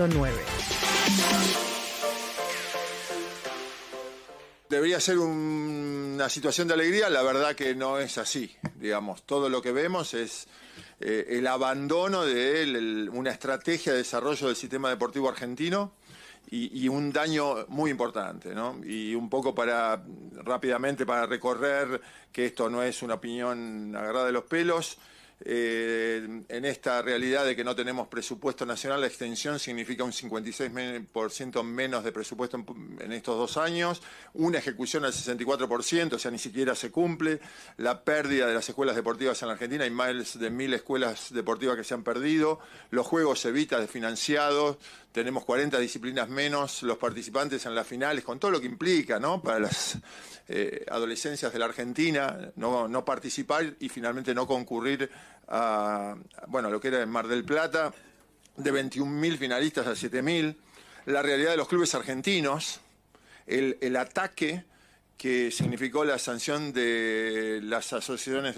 100.9. Debería ser una situación de alegría, la verdad que no es así. Digamos, todo lo que vemos es el abandono de una estrategia de desarrollo del sistema deportivo argentino y un daño muy importante, ¿no? Y un poco rápidamente para recorrer que esto no es una opinión agarrada de los pelos. En esta realidad de que no tenemos presupuesto nacional, la extensión significa un 56% menos de presupuesto en estos 2 años, una ejecución al 64%, o sea, ni siquiera se cumple, la pérdida de las escuelas deportivas en la Argentina, hay más de 1000 escuelas deportivas que se han perdido, los Juegos Evita desfinanciados, tenemos 40 disciplinas menos, los participantes en las finales, con todo lo que implica, ¿no? Para las adolescencias de la Argentina, no participar y finalmente no concurrir a lo que era en Mar del Plata, de 21.000 finalistas a 7.000, la realidad de los clubes argentinos, el ataque que significó la sanción de las asociaciones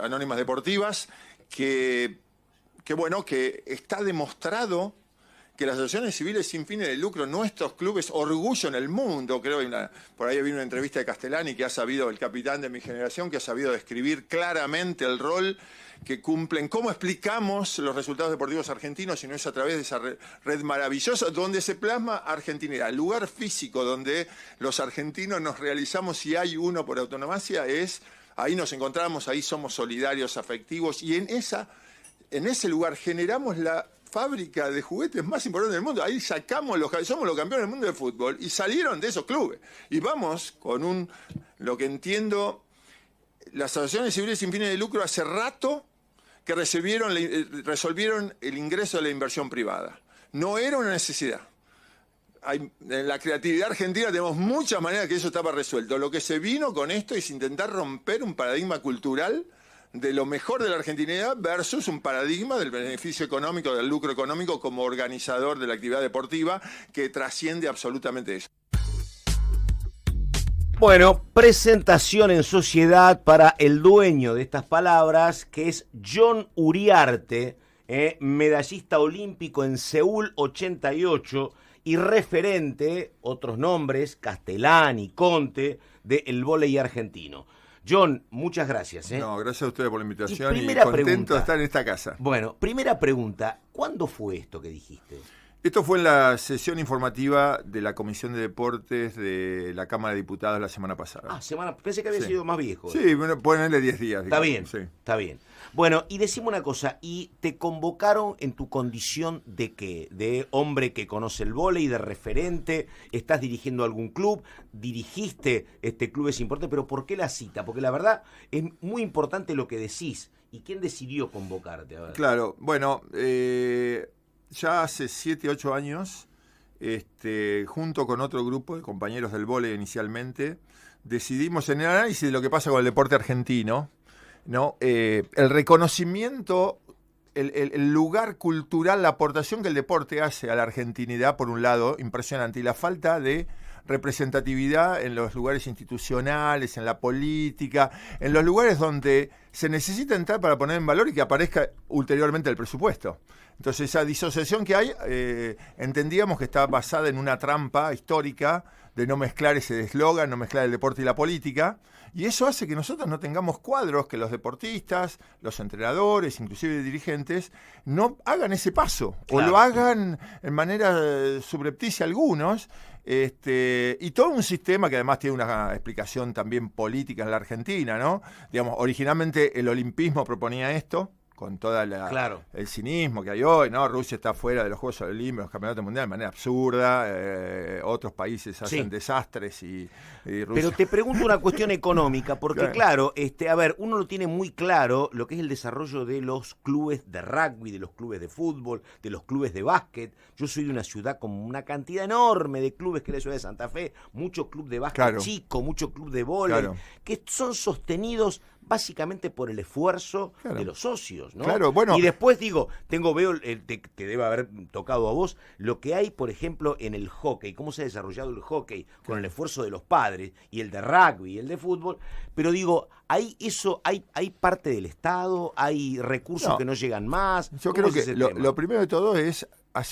anónimas deportivas, que está demostrado que las asociaciones civiles sin fines de lucro, nuestros clubes, orgullo en el mundo, creo que por ahí vi una entrevista de Castellani que ha sabido, el capitán de mi generación, que ha sabido describir claramente el rol que cumplen. ¿Cómo explicamos los resultados deportivos argentinos si no es a través de esa red maravillosa donde se plasma Argentinidad? El lugar físico donde los argentinos nos realizamos, si hay uno por autonomacia, ahí nos encontramos, ahí somos solidarios, afectivos, y en ese lugar generamos la fábrica de juguetes más importante del mundo. Ahí somos los campeones del mundo de fútbol y salieron de esos clubes. Y vamos con lo que entiendo, las asociaciones civiles sin fines de lucro hace rato que resolvieron el ingreso de la inversión privada. No era una necesidad. En la creatividad argentina tenemos muchas maneras que eso estaba resuelto. Lo que se vino con esto es intentar romper un paradigma cultural de lo mejor de la argentinidad versus un paradigma del beneficio económico, del lucro económico como organizador de la actividad deportiva que trasciende absolutamente eso. Bueno, presentación en sociedad para el dueño de estas palabras, que es John Uriarte, medallista olímpico en Seúl 88 y referente, otros nombres, Castellani, Conte, del vóley argentino. John, muchas gracias. No, gracias a ustedes por la invitación y contento de estar en esta casa. Bueno, primera pregunta, ¿cuándo fue esto que dijiste? Esto fue en la sesión informativa de la Comisión de Deportes de la Cámara de Diputados la semana pasada. Pensé que había sido más viejo. Sí, bueno, ponerle 10 días. Está digamos. bien, sí. Está bien. Bueno, y decime una cosa, ¿y te convocaron en tu condición de qué? ¿De hombre que conoce el vóley, de referente? ¿Estás dirigiendo algún club? ¿Dirigiste club es importante? ¿Pero por qué la cita? Porque la verdad es muy importante lo que decís. ¿Y quién decidió convocarte? A ver. Claro, bueno, ya hace 7, 8 años, junto con otro grupo de compañeros del vóley inicialmente, decidimos en el análisis de lo que pasa con el deporte argentino, ¿no? El reconocimiento, el lugar cultural, la aportación que el deporte hace a la argentinidad, por un lado, impresionante, y la falta de representatividad en los lugares institucionales, en la política, en los lugares donde se necesita entrar para poner en valor y que aparezca ulteriormente el presupuesto. Entonces esa disociación que hay, entendíamos que estaba basada en una trampa histórica de no mezclar ese eslogan, no mezclar el deporte y la política, y eso hace que nosotros no tengamos cuadros, que los deportistas, los entrenadores, inclusive dirigentes, no hagan ese paso, claro, o lo hagan en manera subrepticia algunos, y todo un sistema que además tiene una explicación también política en la Argentina, ¿no? Digamos, originalmente el olimpismo proponía esto, con todo el cinismo que hay hoy, ¿no? Rusia está fuera de los Juegos Olímpicos, los Campeonatos Mundiales de manera absurda, otros países hacen desastres y Rusia... Pero te pregunto una cuestión económica, porque claro, uno lo tiene muy claro lo que es el desarrollo de los clubes de rugby, de los clubes de fútbol, de los clubes de básquet. Yo soy de una ciudad con una cantidad enorme de clubes, que es la ciudad de Santa Fe, mucho club de básquet chico, mucho club de vóley, que son sostenidos básicamente por el esfuerzo de los socios, ¿no? Claro, bueno. Y después veo, te debe haber tocado a vos, lo que hay, por ejemplo, en el hockey, cómo se ha desarrollado el hockey con el esfuerzo de los padres, y el de rugby, y el de fútbol, pero hay parte del Estado, hay recursos que no llegan más. Yo creo que lo primero de todo es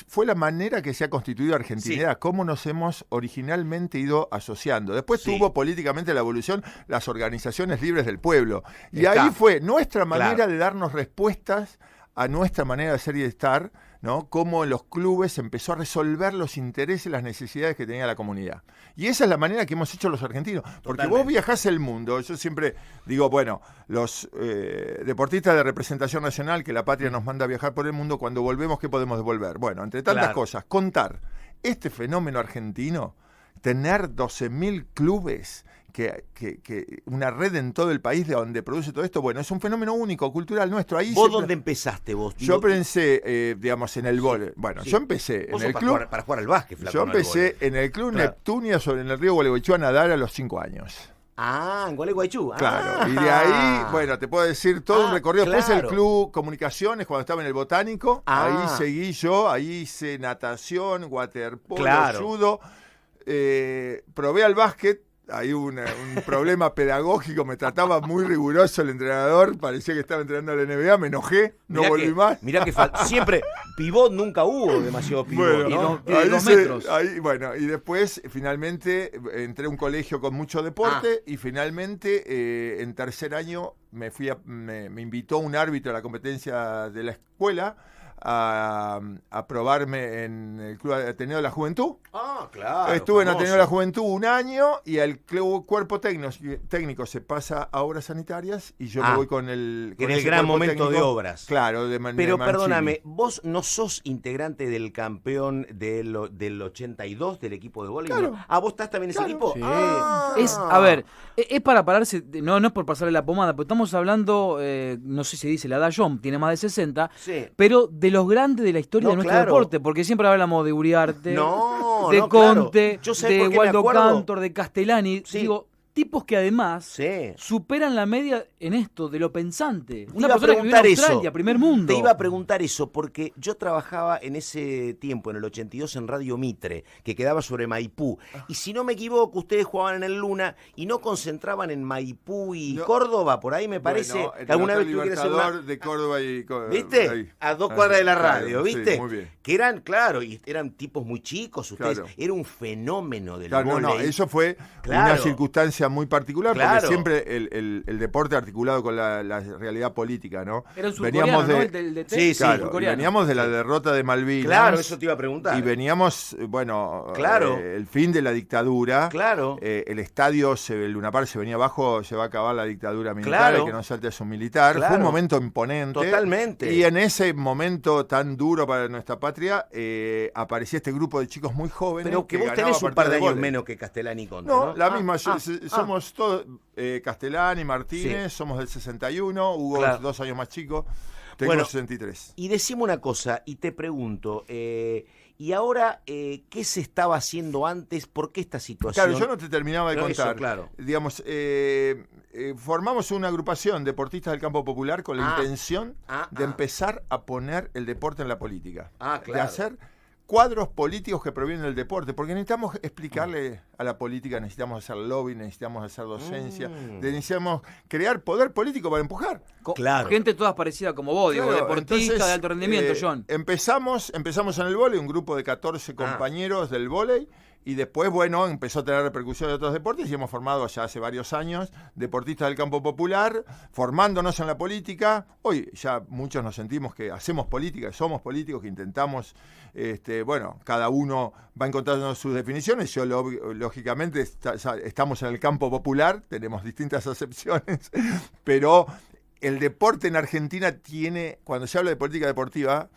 fue la manera que se ha constituido Argentina, cómo nos hemos originalmente ido asociando. Después tuvo políticamente la evolución las organizaciones libres del pueblo. Y ahí fue nuestra manera de darnos respuestas a nuestra manera de ser y de estar, ¿no? Cómo en los clubes empezó a resolver los intereses y las necesidades que tenía la comunidad. Y esa es la manera que hemos hecho los argentinos. Porque vos viajás el mundo, yo siempre digo, bueno, los deportistas de representación nacional, que la patria nos manda a viajar por el mundo, cuando volvemos, ¿qué podemos devolver? Bueno, entre tantas cosas, contar este fenómeno argentino, tener 12.000 clubes, que una red en todo el país de donde produce todo esto, bueno, es un fenómeno único, cultural nuestro. Ahí ¿Vos dónde empezaste vos? Yo pensé, digamos, en el vóley. Bueno, yo empecé en el club... Para jugar al básquet, flaco. Yo empecé en el club Neptunia en el río Gualeguaychú a nadar a los 5 años. Ah, en Gualeguaychú. Claro, y de ahí, bueno, te puedo decir todo un recorrido. Después el club Comunicaciones, cuando estaba en el Botánico, ahí seguí yo, ahí hice natación, waterpolo, judo, probé al básquet. Hay un problema pedagógico, me trataba muy riguroso el entrenador, parecía que estaba entrenando a la NBA, me enojé, no volví más. Mirá que siempre, pivot nunca hubo demasiado pivot, bueno, ¿no? Ahí 2 metros. Bueno, y después finalmente entré a un colegio con mucho deporte y finalmente en tercer año me invitó un árbitro a la competencia de la escuela a probarme en el Club Ateneo de la Juventud. Claro. Estuve en Ateneo de la Juventud 1 año y el cuerpo técnico se pasa a obras sanitarias y yo me voy con el... En el gran momento técnico, de obras. Claro, Pero perdóname, vos no sos integrante del campeón del 82 del equipo de voleibol. Claro. ¿Vos estás también en ese equipo? Sí. A ver, es para pararse, no es por pasarle la pomada, pero estamos hablando, no sé si dice la edad, John tiene más de 60, pero de los grandes de la historia de nuestro deporte, porque siempre hablamos de Uriarte, de Conte, de Waldo Cantor, de Castellani, digo, tipos que además superan la media en esto, de lo pensante. Una persona que vive en Australia, primer mundo. Te iba a preguntar eso, porque yo trabajaba en ese tiempo, en el 82, en Radio Mitre, que quedaba sobre Maipú. Y si no me equivoco, ustedes jugaban en el Luna y no concentraban en Maipú y Córdoba, por ahí me parece. Bueno, que alguna vez tuvieras de Córdoba y ¿viste? Ahí. A 2 cuadras de la radio, ¿viste? Sí, muy bien. Que eran, claro, y eran tipos muy chicos, ustedes. Era un fenómeno del vóley. No, eso fue una circunstancia muy particular, porque siempre el deporte articulado con la realidad política, ¿no? Era un surcoreano, ¿no? El de claro, veníamos de la derrota de Malvinas. Claro, eso te iba a preguntar. Y veníamos, el fin de la dictadura. Claro. El estadio, el Luna Park se venía abajo, se va a acabar la dictadura militar, el que no salte es un militar. Fue un momento imponente. Totalmente. Y en ese momento tan duro para nuestra patria, aparecía este grupo de chicos muy jóvenes. Pero que vos tenés un par de años menos que Castellani y Conte, ¿no? La misma, somos todos, Castellani, Martínez, somos del 61, Hugo es 2 años más chico, tengo 63. Y decime una cosa, y te pregunto, y ahora, ¿qué se estaba haciendo antes? ¿Por qué esta situación? Claro, yo no te terminaba de contar. Eso, claro. Digamos, formamos una agrupación deportistas del campo popular con la intención de empezar a poner el deporte en la política. De hacer cuadros políticos que provienen del deporte, porque necesitamos explicarle a la política, necesitamos hacer lobby, necesitamos hacer docencia, necesitamos crear poder político para empujar. Gente todas parecida como vos, digo, deportista de alto rendimiento, John. Empezamos en el vóley, un grupo de 14 compañeros del vóley, y después, empezó a tener repercusión de otros deportes y hemos formado ya hace varios años deportistas del campo popular, formándonos en la política. Hoy ya muchos nos sentimos que hacemos política, somos políticos, que intentamos, cada uno va encontrando sus definiciones. Yo, lógicamente, estamos en el campo popular, tenemos distintas acepciones, pero el deporte en Argentina tiene, cuando se habla de política deportiva,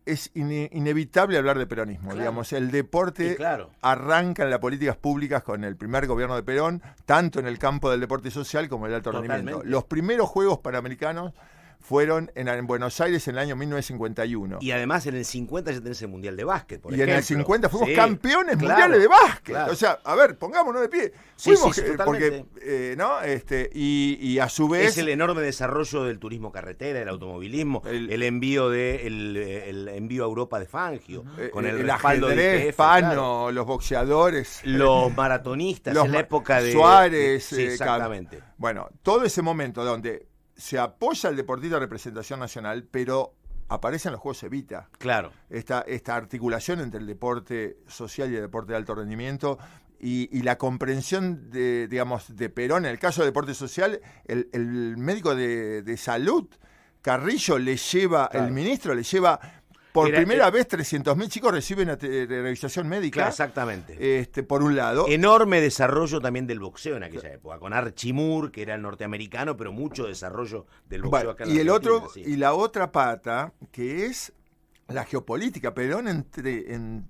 es inevitable hablar de peronismo, digamos. El deporte arranca en las políticas públicas con el primer gobierno de Perón, tanto en el campo del deporte social como el alto rendimiento. Los primeros Juegos Panamericanos fueron en Buenos Aires en el año 1951. Y además en el 50 ya tenés el Mundial de Básquet, por ejemplo. En el 50 fuimos campeones mundiales de básquet. O sea, a ver, pongámonos de pie. Fuimos, porque, y a su vez... Es el enorme desarrollo del turismo carretera, el automovilismo, el envío el envío a Europa de Fangio, con el respaldo ajedrez, de Fano, los boxeadores, los maratonistas, en la época de Suárez, exactamente. Bueno, todo ese momento donde se apoya al deportista de representación nacional, pero aparecen los Juegos Evita. Claro. Esta articulación entre el deporte social y el deporte de alto rendimiento y la comprensión de Perón. En el caso del deporte social, el médico de salud, Carrillo, le lleva, claro, el ministro le lleva... Por primera vez 300.000 chicos reciben revisación médica. Claro, exactamente. Por un lado. Enorme desarrollo también del boxeo en aquella época, con Archie Moore, que era el norteamericano, pero mucho desarrollo del boxeo acá en la Argentina. Y la otra pata, que es la geopolítica. Perón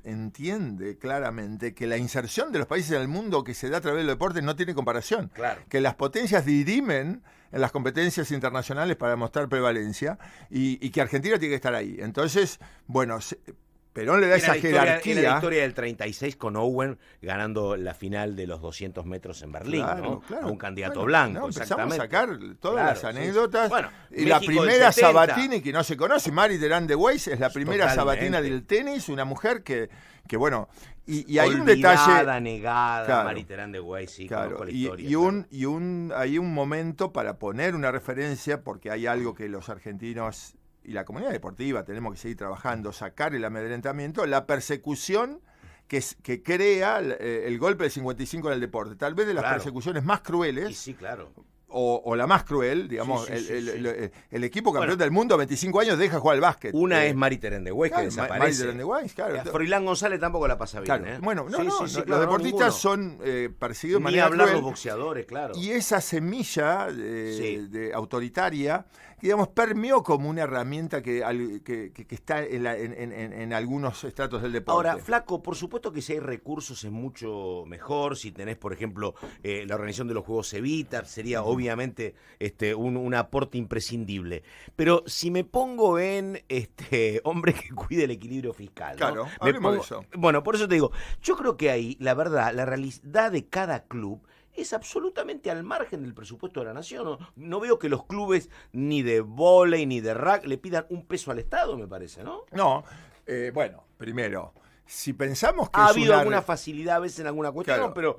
entiende claramente que la inserción de los países en el mundo que se da a través del deporte no tiene comparación. Claro. Que las potencias dirimen en las competencias internacionales para mostrar prevalencia y que Argentina tiene que estar ahí. Entonces, bueno, Perón le da esa jerarquía. Era la historia del 36 con Owen ganando la final de los 200 metros en Berlín, claro, ¿no? Claro. A un candidato blanco, no, empezamos exactamente. a sacar todas las anécdotas. Sí. Bueno, y México la primera Sabatini, que no se conoce, Mary Terán de Weiss, es la primera Sabatina del tenis, una mujer que bueno... Y hay un detalle... negada, claro, Mary Terán de Weiss, sí, claro, conozco la historia. Hay un momento para poner una referencia, porque hay algo que los argentinos y la comunidad deportiva tenemos que seguir trabajando, sacar el amedrentamiento, la persecución que crea el golpe del 55 en el deporte. Tal vez de las persecuciones más crueles. Y sí, claro. O la más cruel, digamos, sí. el equipo campeón del mundo a 25 años deja jugar al básquet. Una es Mary Terán de Weiss, claro, que desaparece. Mary Terán de Weiss, claro. Froilán González tampoco la pasa bien, claro. Bueno, los deportistas son perseguidos de manera hablar cruel. Los boxeadores, claro. Y esa semilla de autoritaria, digamos, permeó como una herramienta que está en algunos estratos del deporte. Ahora, Flaco, por supuesto que si hay recursos es mucho mejor. Si tenés, por ejemplo, la organización de los Juegos Evita, sería obviamente un aporte imprescindible. Pero si me pongo en hombre que cuide el equilibrio fiscal, ¿no? Claro, hablemos de eso. Bueno, por eso te digo, yo creo que ahí, la verdad, la realidad de cada club es absolutamente al margen del presupuesto de la nación. No veo que los clubes ni de vóley ni de rugby le pidan un peso al Estado, me parece, ¿no? No, bueno, primero, si pensamos que ha habido alguna facilidad a veces en alguna cuestión, claro, pero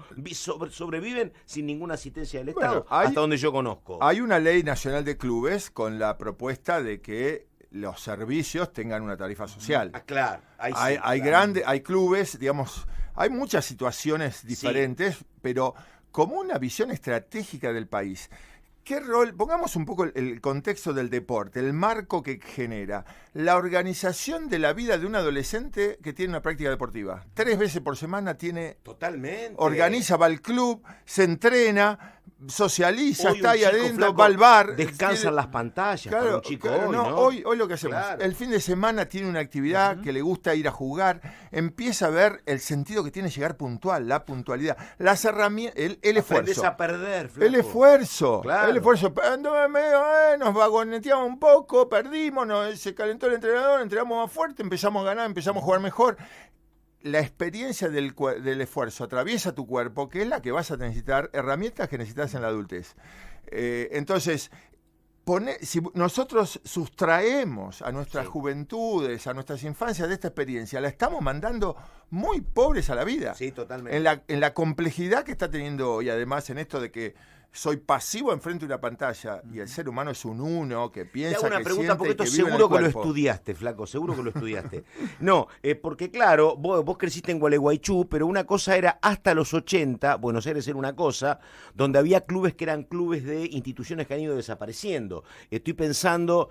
sobreviven sin ninguna asistencia del Estado, hasta donde yo conozco. Hay una ley nacional de clubes con la propuesta de que los servicios tengan una tarifa social. Claro. Hay clubes, digamos, hay muchas situaciones diferentes, pero como una visión estratégica del país. ¿Qué rol? Pongamos un poco el contexto del deporte, el marco que genera, la organización de la vida de un adolescente que tiene una práctica deportiva. 3 veces por semana tiene... Totalmente. Organiza, va al club, se entrena, socializa, está ahí adentro, va al bar. Descansan las pantallas, claro, para un chico hoy lo que hacemos, claro, el fin de semana tiene una actividad que le gusta ir a jugar, empieza a ver el sentido que tiene llegar puntual, la puntualidad, las herramientas, el esfuerzo. Aprendes a perder, Flaco. El esfuerzo, claro. El esfuerzo. Nos vagoneteamos un poco, perdimos, se calentó el entrenador, entrenamos más fuerte, empezamos a ganar, empezamos a jugar mejor. La experiencia del esfuerzo atraviesa tu cuerpo, que es la que vas a necesitar, herramientas que necesitas en la adultez. Entonces, si nosotros sustraemos a nuestras juventudes, a nuestras infancias de esta experiencia, la estamos mandando muy pobres a la vida. Sí, totalmente. En la complejidad que está teniendo hoy, además, en esto de que soy pasivo enfrente de una pantalla y el ser humano es un uno que piensa, te hago una que pregunta, siente porque y que esto vive en el seguro que lo cuerpo. estudiaste, Flaco, seguro que lo estudiaste. No, porque claro, vos creciste en Gualeguaychú, pero una cosa era hasta los 80, Buenos Aires era una cosa, donde había clubes que eran clubes de instituciones que han ido desapareciendo. Estoy pensando,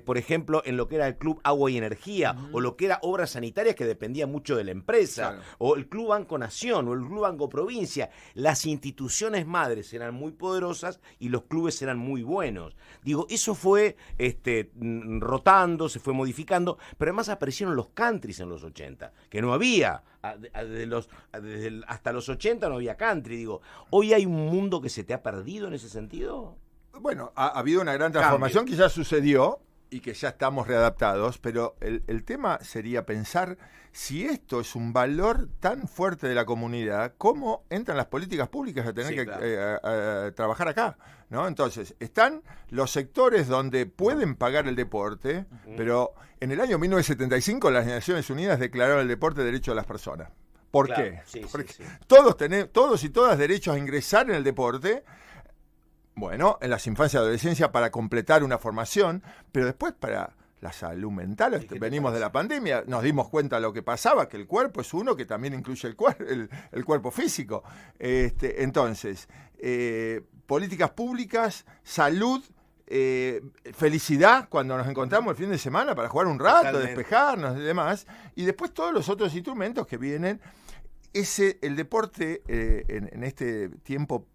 por ejemplo, en lo que era el Club Agua y Energía, o lo que era Obras Sanitarias, que dependía mucho de la empresa, claro, o el Club Banco Nación, o el Club Banco Provincia. Las instituciones madres eran muy poderosas y los clubes eran muy buenos. Digo, eso fue rotando, se fue modificando, pero además aparecieron los countries en los 80, que no había. Hasta los 80 no había country. Digo, ¿hoy hay un mundo que se te ha perdido en ese sentido? Bueno, ha habido una gran transformación que ya sucedió y que ya estamos readaptados, pero el tema sería pensar si esto es un valor tan fuerte de la comunidad, ¿cómo entran las políticas públicas a tener que trabajar acá? ¿No? Entonces, están los sectores donde pueden pagar el deporte, pero en el año 1975 las Naciones Unidas declararon el deporte derecho de las personas. ¿Por qué? Porque todos y todas derechos a ingresar en el deporte. Bueno, en las infancias y adolescencia para completar una formación, pero después para la salud mental. Venimos de la pandemia, nos dimos cuenta de lo que pasaba, que el cuerpo es uno que también incluye el cuerpo físico. Entonces, políticas públicas, salud, felicidad cuando nos encontramos el fin de semana para jugar un rato, despejarnos y demás, y después todos los otros instrumentos que vienen. El deporte en este tiempo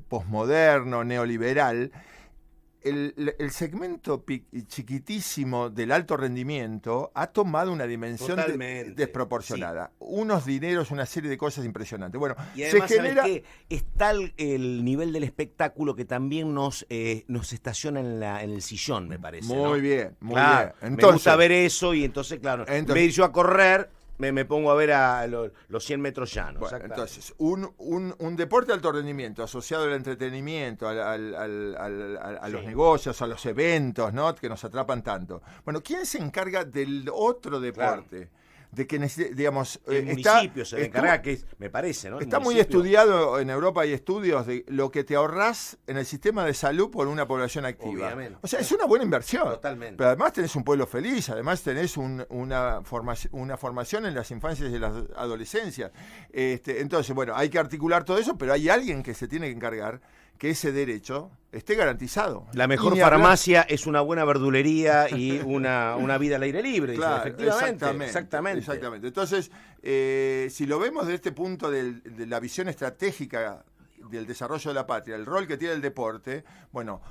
posmoderno, neoliberal, el segmento chiquitísimo del alto rendimiento ha tomado una dimensión desproporcionada. Sí. Unos dineros, una serie de cosas impresionantes. Bueno, y además, se genera... ¿sabes qué? Está el nivel del espectáculo que también nos estaciona en el sillón, me parece. Muy bien, muy bien. Entonces, me gusta ver eso y entonces, claro, en vez de ir yo a correr... Me pongo a ver a los 100 metros llanos. Bueno, entonces, un deporte de alto rendimiento asociado al entretenimiento, a los negocios, a los eventos, ¿no?, que nos atrapan tanto. Bueno, ¿quién se encarga del otro deporte? Claro. De que, digamos, el municipio se encarga, que me parece, ¿no? Está muy estudiado, en Europa hay estudios de lo que te ahorrás en el sistema de salud por una población activa. Obviamente. O sea, es una buena inversión. Totalmente. Pero además tenés un pueblo feliz, además tenés una formación en las infancias y las adolescencias. Entonces, bueno, hay que articular todo eso, pero hay alguien que se tiene que encargar que ese derecho esté garantizado. La mejor farmacia es una buena verdulería y una vida al aire libre. Claro, efectivamente. Exactamente. Entonces, si lo vemos desde este punto de la visión estratégica del desarrollo de la patria, el rol que tiene el deporte, bueno,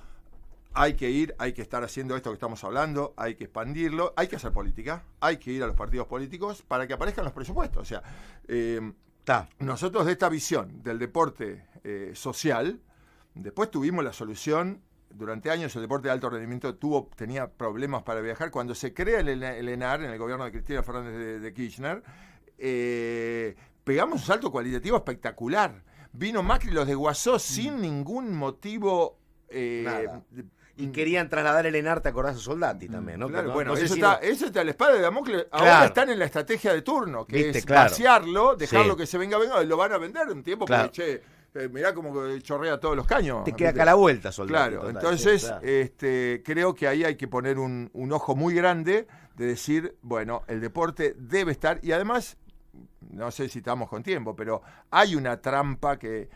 hay que estar haciendo esto que estamos hablando, hay que expandirlo, hay que hacer política, hay que ir a los partidos políticos para que aparezcan los presupuestos. O sea, nosotros de esta visión del deporte social, después tuvimos la solución. Durante años el deporte de alto rendimiento tenía problemas para viajar. Cuando se crea el ENAR, en el gobierno de Cristina Fernández de Kirchner, pegamos un salto cualitativo espectacular. Vino Macri y los desguazó sin ningún motivo. Y querían trasladar el ENAR, ¿te acordás de Soldati también? ¿No? Claro, bueno, eso está la espada de Damocles. Ahora están en la estrategia de turno, que es vaciarlo, dejarlo que se venga, lo van a vender un tiempo, porque mirá cómo chorrea todos los caños. Te queda acá la vuelta, Soldati. Claro, entonces creo que ahí hay que poner un ojo muy grande de decir, bueno, el deporte debe estar, y además, no sé si estamos con tiempo, pero hay una trampa que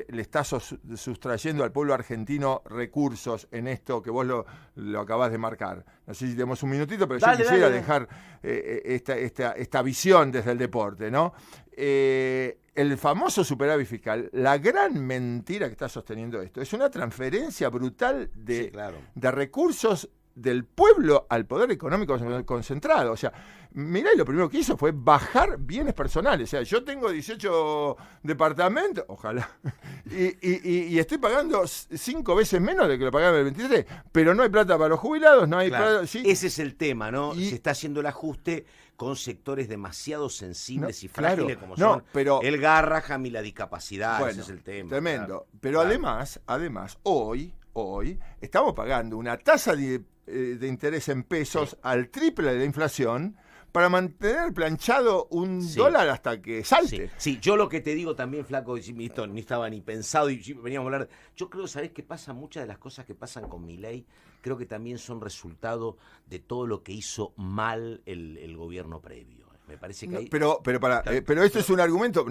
le está sustrayendo al pueblo argentino recursos en esto que vos lo acabás de marcar. No sé si tenemos un minutito, pero yo quisiera dejar esta visión desde el deporte, ¿no? El famoso superávit fiscal, la gran mentira que está sosteniendo esto, es una transferencia brutal de recursos del pueblo al poder económico concentrado. O sea, mirá, y lo primero que hizo fue bajar bienes personales. O sea, yo tengo 18 departamentos, ojalá, y estoy pagando 5 veces menos de que lo pagaba en el 23, pero no hay plata para los jubilados, no hay plata. ¿Sí? Ese es el tema, ¿no? Se está haciendo el ajuste con sectores demasiado sensibles y frágiles como son el Garraham y la discapacidad. Ese es el tema. Tremendo. Pero además, hoy estamos pagando una tasa de interés en pesos al triple de la inflación para mantener planchado un dólar hasta que salte. Sí, yo lo que te digo también, Flaco, esto ni estaba ni pensado y veníamos a hablar, yo creo, ¿sabés qué pasa? Muchas de las cosas que pasan con Milei creo que también son resultado de todo lo que hizo mal el gobierno previo. Me parece que pero esto es un argumento.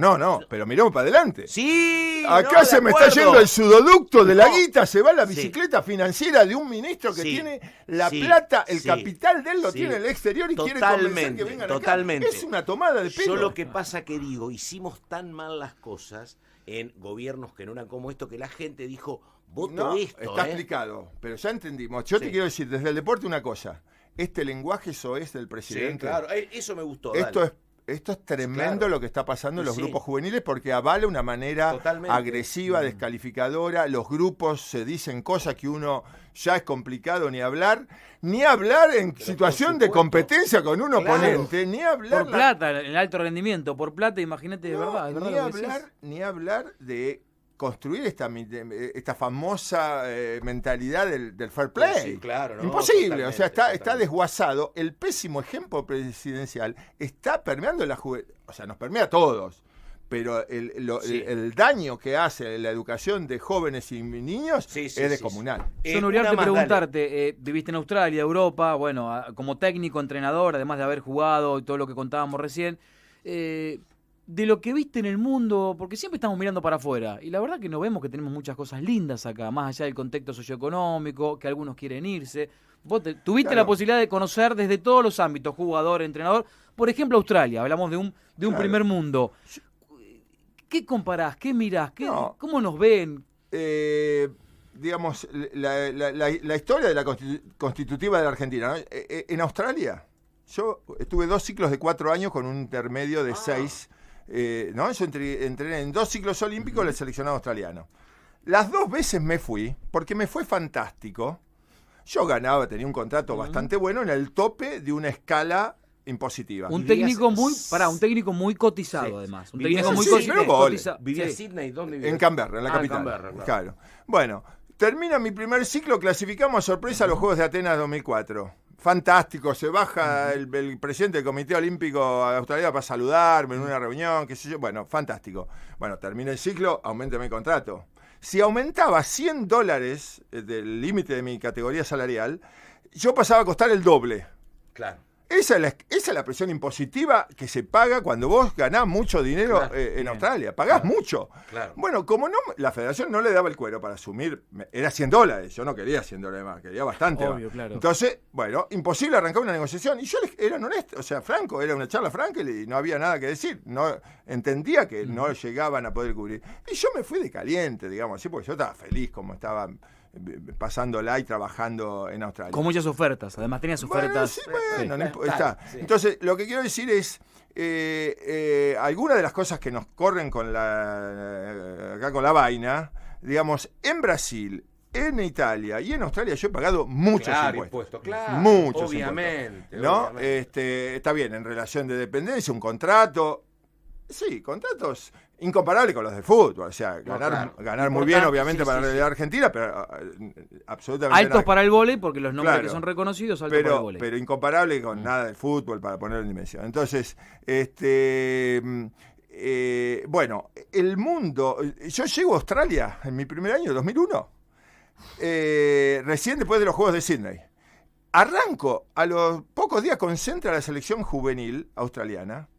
Pero miremos para adelante. Sí. Acá se me está yendo el sudoducto de la guita, se va la bicicleta financiera de un ministro que tiene la plata, el capital de él lo tiene en el exterior y quiere convencer que vengan acá. Es una tomada de pelo. Yo lo que pasa que digo, hicimos tan mal las cosas en gobiernos que no eran como esto, que la gente dijo, voto esto. Está explicado, pero ya entendimos. Yo te quiero decir, desde el deporte una cosa. Este lenguaje soez del presidente. Sí, claro, eso me gustó. Esto es tremendo lo que está pasando en los grupos juveniles, porque avala una manera agresiva, descalificadora. Los grupos se dicen cosas que uno ya es complicado ni hablar en situación de competencia con un oponente, ni hablar. Por plata, el alto rendimiento, por plata, imagínate, de verdad. Ni hablar de construir esta famosa mentalidad del fair play. Sí, claro, ¿no? Imposible, o sea, está desguazado. El pésimo ejemplo presidencial está permeando la juventud, o sea, nos permea a todos, pero el daño que hace la educación de jóvenes y niños es descomunal. Son Uriarte, preguntarte, viviste en Australia, Europa, bueno, como técnico, entrenador, además de haber jugado y todo lo que contábamos recién, de lo que viste en el mundo, porque siempre estamos mirando para afuera, y la verdad que no vemos que tenemos muchas cosas lindas acá, más allá del contexto socioeconómico, que algunos quieren irse. Vos tuviste la posibilidad de conocer desde todos los ámbitos, jugador, entrenador, por ejemplo Australia, hablamos de un primer mundo. ¿Qué comparás? ¿Qué mirás? ¿Cómo nos ven? Digamos, la historia de la constitutiva de la Argentina, ¿no? En Australia, yo estuve 2 ciclos de 4 años con un intermedio de 6. ¿No? Yo entrené en 2 ciclos olímpicos el seleccionado australiano. Las 2 veces me fui, porque me fue fantástico. Yo tenía un contrato bastante bueno en el tope de una escala impositiva. Un técnico muy cotizado, además. Un técnico muy cotizado. ¿Vivía en Sydney? ¿Dónde vivía? En Canberra, en la capital. Canberra, claro. Bueno, termina mi primer ciclo, clasificamos a sorpresa a los Juegos de Atenas 2004. Fantástico, se baja el presidente del Comité Olímpico Australiano para saludarme en una reunión, qué sé yo. Bueno, fantástico. Bueno, termina el ciclo, aumentame el contrato. Si aumentaba $100 del límite de mi categoría salarial, yo pasaba a costar el doble. Claro. Esa es la presión impositiva que se paga cuando vos ganás mucho dinero en Australia. Pagás mucho. Claro. Bueno, como la federación no le daba el cuero para asumir, era $100. Yo no quería $100 más, quería bastante Obvio, más. Claro. Entonces, bueno, imposible arrancar una negociación. Y yo era honesto, o sea, franco, era una charla franca y no había nada que decir. No entendía que no llegaban a poder cubrir. Y yo me fui de caliente, digamos así, porque yo estaba feliz como estaba pasándola y trabajando en Australia. Con muchas ofertas, además tenías ofertas. Está. Entonces, lo que quiero decir es, algunas de las cosas que nos corren acá con la vaina, digamos, en Brasil, en Italia y en Australia yo he pagado muchos impuestos. Muchos obviamente, impuestos. ¿No? Obviamente. Está bien, en relación de dependencia, un contrato. Sí, contratos incomparables con los de fútbol. O sea, ganar muy bien, obviamente, para la realidad argentina, pero absolutamente altos nada. Para el vóley, porque los nombres que son reconocidos, altos para el vóley. Pero incomparable con nada del fútbol, para ponerlo en dimensión. Entonces, bueno, el mundo. Yo llego a Australia en mi primer año, 2001, recién después de los Juegos de Sydney. Arranco, a los pocos días concentra la selección juvenil australiana.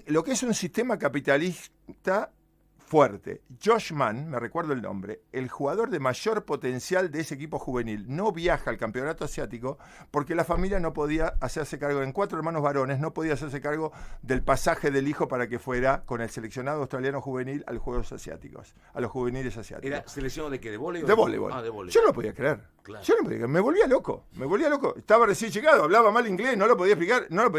Lo que es un sistema capitalista fuerte. Josh Mann, me recuerdo el nombre, el jugador de mayor potencial de ese equipo juvenil, no viaja al campeonato asiático porque la familia no podía hacerse cargo, en 4 hermanos varones, no podía hacerse cargo del pasaje del hijo para que fuera con el seleccionado australiano juvenil a los Juegos Asiáticos, a los juveniles asiáticos. ¿Era seleccionado de qué? ¿De voleibol? De voleibol. Ah, de voleibol. Yo no lo podía creer. Claro. Yo no podía creer. Me volvía loco. Estaba recién llegado, hablaba mal inglés, no lo podía explicar, no,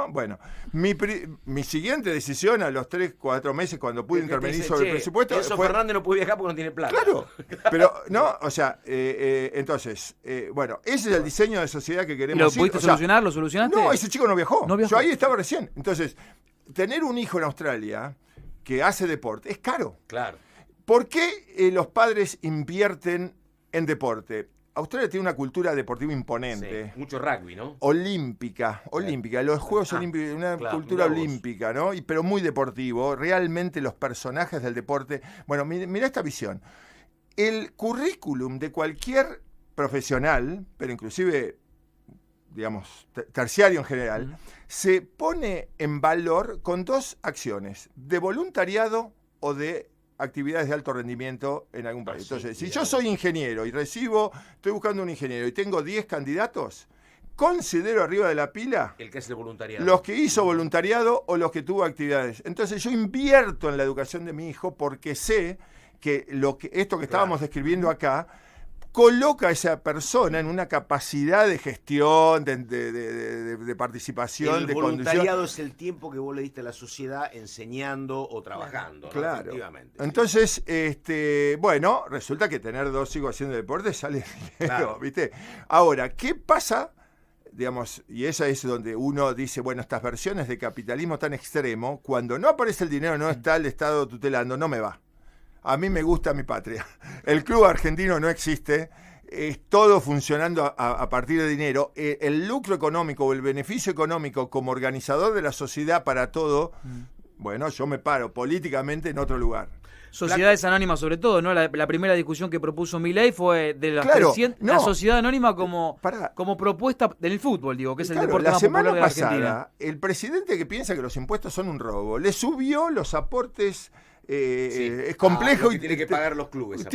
bueno. Mi siguiente decisión a los 3-4 meses cuando pude intervenir sobre el presupuesto. Eso Fernández no puede viajar porque no tiene plata. Claro, pero no, o sea, entonces, bueno, ese es el diseño de sociedad que queremos. ¿Lo pudiste solucionar? ¿Lo solucionaste? No, ese chico no viajó. Yo ahí estaba recién. Entonces, tener un hijo en Australia que hace deporte es caro. Claro. ¿Por qué los padres invierten en deporte? Australia tiene una cultura deportiva imponente. Sí, mucho rugby, ¿no? Olímpica. Los Juegos Olímpicos, una cultura olímpica, ¿no? Pero muy deportivo. Realmente los personajes del deporte. Bueno, mira esta visión. El currículum de cualquier profesional, pero inclusive, digamos, terciario en general, se pone en valor con 2 acciones: de voluntariado o de actividades de alto rendimiento en algún país. Entonces, si yo soy ingeniero y estoy buscando un ingeniero y tengo 10 candidatos, considero arriba de la pila el que hace el voluntariado, los que hizo voluntariado o los que tuvo actividades. Entonces yo invierto en la educación de mi hijo porque sé que esto que estábamos describiendo acá coloca a esa persona en una capacidad de gestión, de participación, el de conducción. El voluntariado es el tiempo que vos le diste a la sociedad enseñando o trabajando. Claro. ¿No? Efectivamente. Entonces, bueno, resulta que tener 2 hijos haciendo deporte sale dinero, ¿viste? Ahora, ¿qué pasa? Digamos, y esa es donde uno dice, bueno, estas versiones de capitalismo tan extremo, cuando no aparece el dinero, no está el Estado tutelando, no me va. A mí me gusta mi patria. El club argentino no existe. Es todo funcionando a partir de dinero. El lucro económico o el beneficio económico como organizador de la sociedad para todo bueno, yo me paro políticamente en otro lugar. Sociedades anónimas sobre todo, ¿no? La primera discusión que propuso Milei fue de las 300, la sociedad anónima como propuesta del fútbol, digo, que es el deporte más popular de la Argentina. La semana pasada, el presidente que piensa que los impuestos son un robo, le subió los aportes. Es complejo y tiene que pagar los clubes.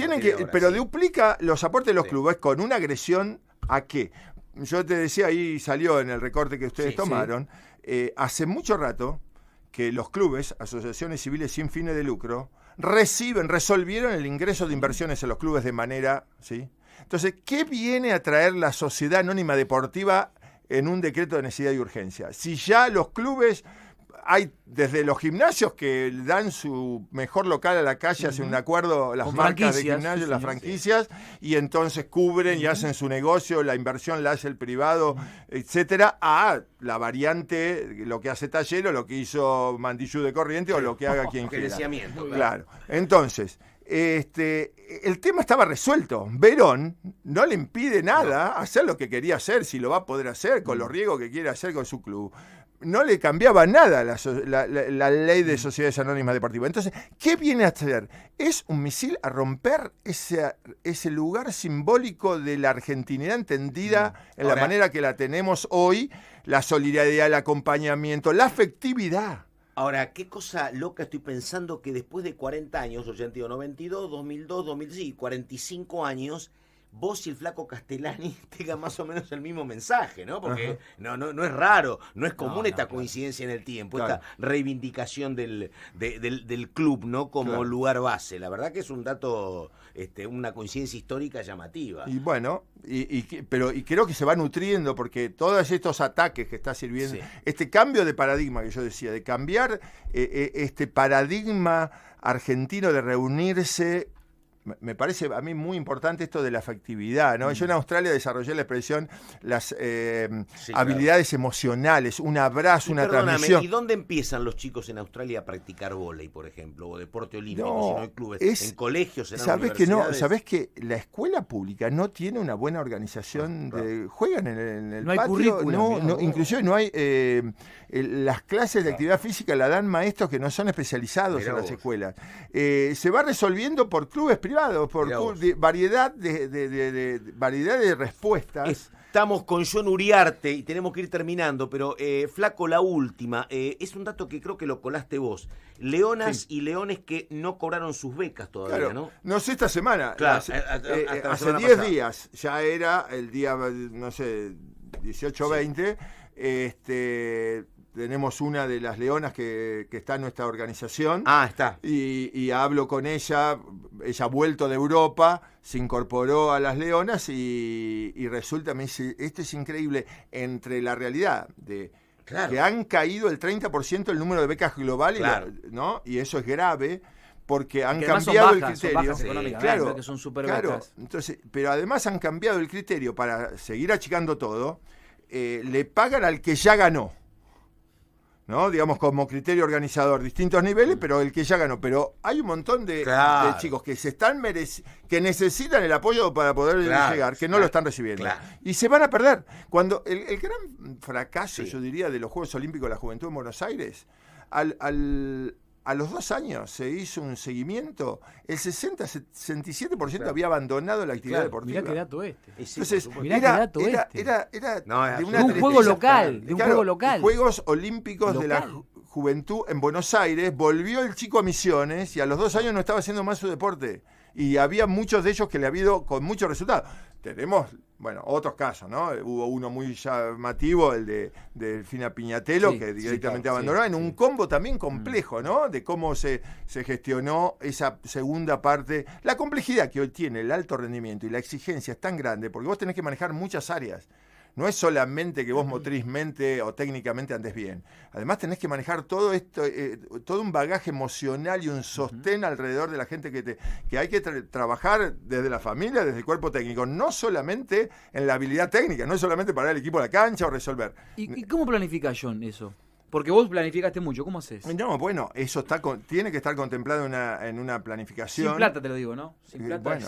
Pero duplica los aportes de los clubes con una agresión a qué. Yo te decía, ahí salió en el recorte que ustedes tomaron, hace mucho rato que los clubes, asociaciones civiles sin fines de lucro, resolvieron el ingreso de inversiones en los clubes de manera, ¿sí? Entonces, ¿qué viene a traer la sociedad anónima deportiva en un decreto de necesidad y urgencia? Si ya los clubes, hay desde los gimnasios que dan su mejor local a la calle, hacen un acuerdo, las marcas de gimnasios, las franquicias, y entonces cubren y hacen su negocio, la inversión la hace el privado, etcétera, a la variante, lo que hace Tallero, lo que hizo Mandillú de Corriente o lo que haga quien quiera. Claro. Entonces, el tema estaba resuelto. Verón no le impide nada hacer lo que quería hacer, si lo va a poder hacer, con los riesgos que quiere hacer con su club. No le cambiaba nada la ley de sociedades anónimas deportivas. Entonces, ¿qué viene a hacer? Es un misil a romper ese lugar simbólico de la argentinidad entendida en la manera que la tenemos hoy, la solidaridad, el acompañamiento, la afectividad. Ahora, qué cosa loca estoy pensando que después de 40 años, o sea, 92, 2002, 2006, 45 años, vos y el Flaco Castellani tengan más o menos el mismo mensaje, ¿no? Porque no es raro, no es común esta coincidencia en el tiempo, esta reivindicación del club, ¿no? Como lugar base. La verdad que es un dato, una coincidencia histórica llamativa. Y bueno, pero creo que se va nutriendo, porque todos estos ataques que está sirviendo, este cambio de paradigma que yo decía, de cambiar este paradigma argentino de reunirse. Me parece a mí muy importante esto de la afectividad, ¿no? Yo en Australia desarrollé la expresión las habilidades emocionales, un abrazo, una transmisión. ¿Y dónde empiezan los chicos en Australia a practicar vóley, por ejemplo, o deporte olímpico, si no hay clubes? ¿En colegios, en universidades? ¿Sabés que la escuela pública no tiene una buena organización? Juegan en el no patio, hay currículum, inclusive no hay las clases de actividad física la dan maestros que no son especializados en las escuelas. Se va resolviendo por clubes privados, por variedad de respuestas. Estamos con John Uriarte y tenemos que ir terminando, pero Flaco, la última, es un dato que creo que lo colaste vos. Leonas y leones que no cobraron sus becas todavía, ¿no? No sé, esta semana. Claro, hace 10 días, ya era el día, no sé, 18 o 20, tenemos una de las leonas que está en nuestra organización. Está. Y hablo con ella ha vuelto de Europa, se incorporó a las leonas y resulta, me dice, esto es increíble, entre la realidad de que han caído el 30% el número de becas globales, ¿no? Y eso es grave, porque han cambiado el criterio. Claro, que son becas. Entonces, pero además han cambiado el criterio para seguir achicando todo, le pagan al que ya ganó, ¿no? Digamos, como criterio organizador, distintos niveles, pero el que ya ganó. Pero hay un montón de chicos que se están que necesitan el apoyo para poder llegar, que no lo están recibiendo. Y se van a perder. Cuando el gran fracaso, yo diría, de los Juegos Olímpicos de la Juventud en Buenos Aires, a los 2 años se hizo un seguimiento, el 60-67% había abandonado la actividad deportiva. Mirá qué dato Entonces, era de un juego local, Juegos Olímpicos de la Juventud en Buenos Aires, volvió el chico a Misiones y a los 2 años no estaba haciendo más su deporte. Y había muchos de ellos que le había ido con muchos resultados. Tenemos, otros casos, ¿no? Hubo uno muy llamativo, el de Delfina Piñatelo, que directamente abandonó, en un combo también complejo, ¿no? De cómo se gestionó esa segunda parte. La complejidad que hoy tiene el alto rendimiento y la exigencia es tan grande, porque vos tenés que manejar muchas áreas. No es solamente que vos motrizmente o técnicamente andes bien. Además tenés que manejar todo esto, todo un bagaje emocional y un sostén alrededor de la gente que hay que trabajar desde la familia, desde el cuerpo técnico. No solamente en la habilidad técnica, no es solamente parar el equipo a la cancha o resolver. ¿Y cómo planificás, John, eso? Porque vos planificaste mucho, ¿cómo haces? No, bueno, eso tiene que estar contemplado en una planificación. Sin plata te lo digo, ¿no? Sin plata.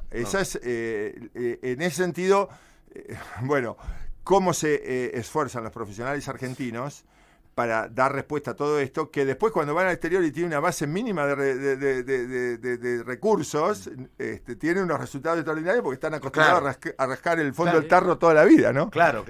Esa es, en ese sentido... cómo se esfuerzan los profesionales argentinos para dar respuesta a todo esto, que después cuando van al exterior y tienen una base mínima de recursos, tienen unos resultados extraordinarios porque están acostumbrados a rascar el fondo del tarro toda la vida, ¿no? Claro.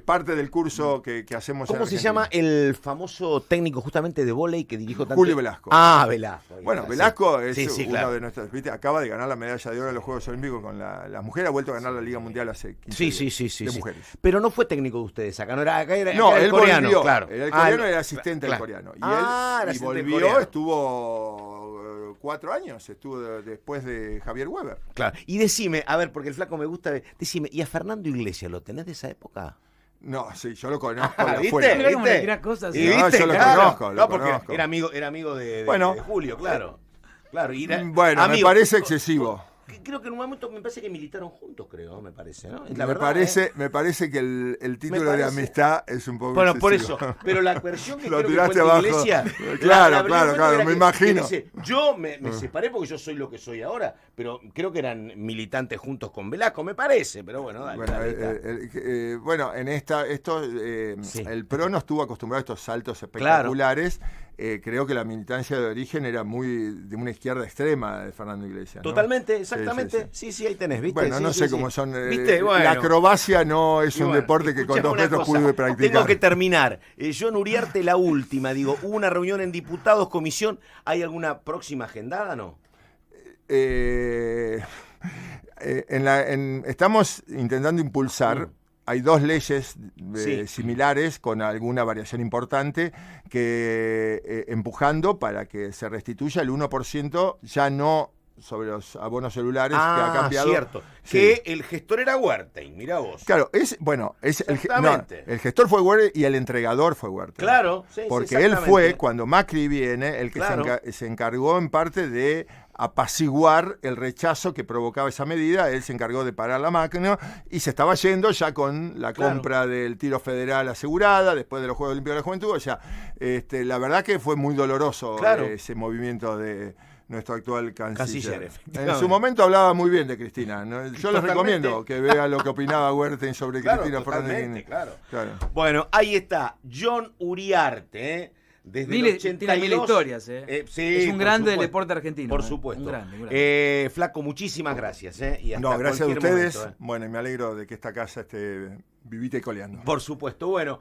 Parte del curso que hacemos. ¿Cómo se llama el famoso técnico justamente de vóley que dirijo tanto? Julio Velasco. Velasco. Bueno, Velasco es uno de nuestros, ¿viste? Acaba de ganar la medalla de oro en los Juegos Olímpicos con la mujer, ha vuelto a ganar la Liga Mundial hace 15 días de mujeres. Pero no fue técnico de ustedes, acá era él coreano, volvió, claro. El coreano era asistente del coreano. Y él volvió, estuvo 4 años, estuvo después de Javier Weber. Claro. Y decime, a ver, porque el flaco me gusta, decime, ¿y a Fernando Iglesias lo tenés de esa época? No, sí, yo lo conozco. ¿Viste? Mira cómo le tirás cosas. Yo lo conozco. No, porque era amigo de Julio, claro. Bueno, me parece excesivo. Creo que en un momento me parece que militaron juntos, me parece, ¿no? Me parece que el título de amistad es un poco bueno, excesivo. por eso, pero la versión que lo creo tiraste que abajo. Iglesia, claro, me imagino. Que dice, yo me separé porque yo soy lo que soy ahora, pero creo que eran militantes juntos con Velasco, me parece, pero bueno, dale. Bueno, en el PRO no estuvo acostumbrado a estos saltos espectaculares. Creo que la militancia de origen era muy de una izquierda extrema de Fernando Iglesias, ¿no? Totalmente, exactamente. Sí, ahí tenés, ¿viste? Bueno, no sé cómo son. ¿Viste? Bueno, la acrobacia no es un deporte que con 2 metros pude practicar. Tengo que terminar. John Uriarte, la última. Digo, hubo una reunión en diputados, comisión. ¿Hay alguna próxima agendada, no? Estamos intentando impulsar. Hay 2 leyes similares con alguna variación importante que empujando para que se restituya el 1% ya no sobre los abonos celulares que ha cambiado. Cierto. Que el gestor era Wertheim, mirá vos. Claro, el gestor fue Wertheim y el entregador fue Wertheim. Claro, porque él fue, cuando Macri viene, el que se encargó en parte de apaciguar el rechazo que provocaba esa medida. Él se encargó de parar la máquina y se estaba yendo ya con la compra del tiro federal asegurada después de los Juegos Olímpicos de la Juventud. O sea, la verdad que fue muy doloroso ese movimiento de nuestro actual canciller. En su momento hablaba muy bien de Cristina, ¿no? Yo les recomiendo que vean lo que opinaba Wertheim sobre Cristina Fernández. Claro. Bueno, ahí está John Uriarte, desde el 82. Tiene 1000 historias, es un grande del deporte argentino. Por supuesto. Un grande. Flaco, muchísimas gracias. Y hasta gracias a ustedes. Momento, Bueno, y me alegro de que esta casa esté vivita y coleando. Por supuesto. Bueno.